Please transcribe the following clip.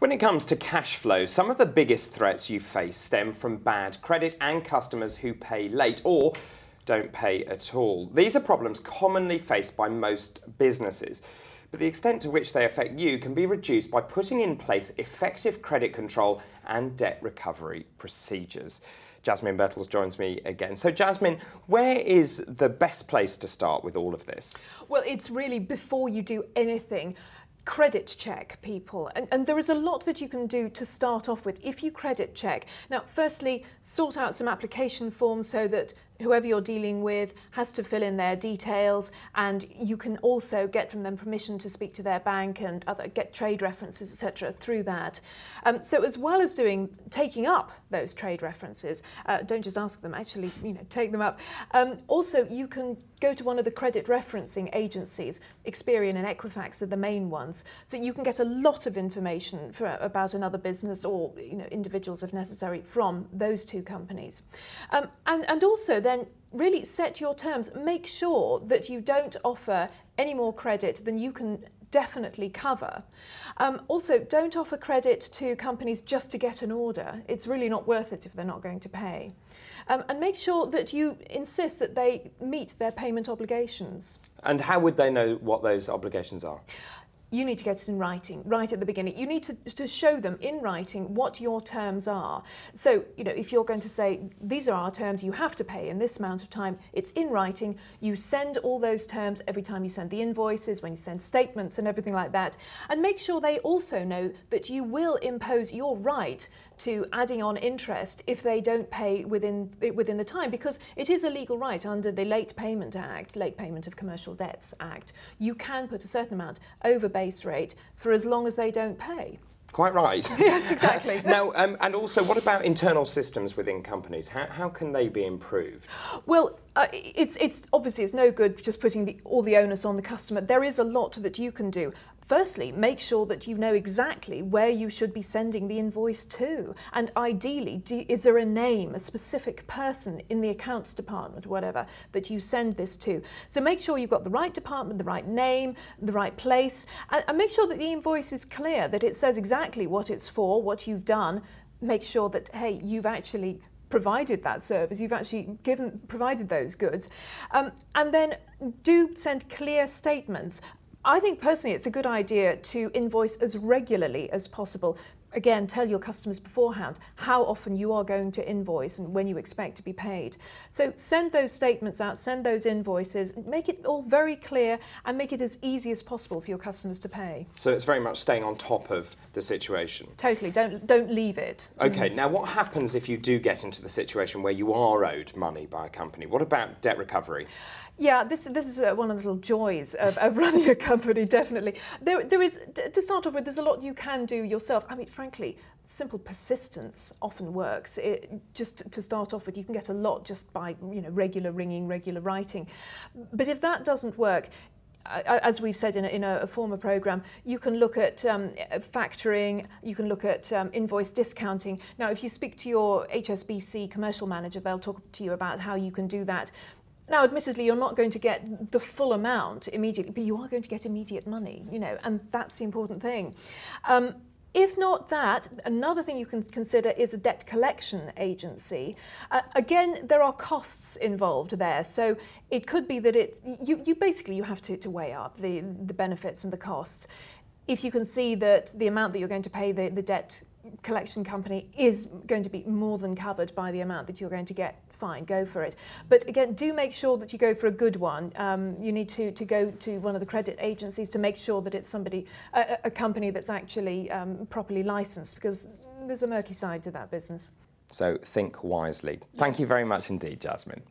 When it comes to cash flow, some of the biggest threats you face stem from bad credit and customers who pay late or don't pay at all. These are problems commonly faced by most businesses, but the extent to which they affect you can be reduced by putting in place effective credit control and debt recovery procedures. Jasmine Birtles joins me again. So Jasmine, where is the best place to start with all of this? Well, it's really before you do anything. Credit check people, and there is a lot that you can do to start off with if you credit check. Now, firstly, sort out some application forms so that whoever you're dealing with has to fill in their details, and you can also get from them permission to speak to their bank and get trade references, etc. through that. So as well as taking up those trade references, don't just ask them, actually, take them up. Also, you can go to one of the credit referencing agencies. Experian and Equifax are the main ones, so you can get a lot of information about another business or individuals if necessary from those two companies. And also then really set your terms. Make sure that you don't offer any more credit than you can definitely cover. Also, don't offer credit to companies just to get an order. It's really not worth it if they're not going to pay. And make sure that you insist that they meet their payment obligations. And how would they know what those obligations are? You need to get it in writing right at the beginning. You need to show them in writing what your terms are. So, if you're going to say, these are our terms, you have to pay in this amount of time, it's in writing. You send all those terms every time you send the invoices, when you send statements and everything like that. And make sure they also know that you will impose your right to adding on interest if they don't pay within the time, because it is a legal right under the Late Payment Act, Late Payment of Commercial Debts Act. You can put a certain amount over base rate for as long as they don't pay. Quite right. Yes, exactly. Now, and also, what about internal systems within companies? How can they be improved? Well, it's obviously it's no good just putting all the onus on the customer. There is a lot that you can do. Firstly, make sure that you know exactly where you should be sending the invoice to. And ideally, is there a name, a specific person in the accounts department, whatever, that you send this to? So make sure you've got the right department, the right name, the right place, and make sure that the invoice is clear, that it says exactly what it's for, what you've done. Make sure that, hey, you've actually provided that service, you've actually provided those goods. And then do send clear statements. I think personally it's a good idea to invoice as regularly as possible. Again, tell your customers beforehand how often you are going to invoice and when you expect to be paid. So send those statements out, send those invoices, make it all very clear and make it as easy as possible for your customers to pay. So it's very much staying on top of the situation. Totally, don't leave it. Okay, now what happens if you do get into the situation where you are owed money by a company? What about debt recovery? Yeah, this is one of the little joys of running a company, definitely. There is, to start off with, there's a lot you can do yourself. I mean, frankly, simple persistence often works. Just to start off with, you can get a lot just by regular ringing, regular writing. But if that doesn't work, as we've said in a former programme, you can look at factoring, you can look at invoice discounting. Now, if you speak to your HSBC commercial manager, they'll talk to you about how you can do that. Now, admittedly, you're not going to get the full amount immediately, but you are going to get immediate money, and that's the important thing. If not that, another thing you can consider is a debt collection agency. Again, there are costs involved there, so it could be that you basically have to weigh up the benefits and the costs. If you can see that the amount that you're going to pay the debt collection company is going to be more than covered by the amount that you're going to get, fine, go for it. But again, do make sure that you go for a good one. You need to go to one of the credit agencies to make sure that it's a company that's actually properly licensed, because there's a murky side to that business. So think wisely. Thank you very much indeed, Jasmine.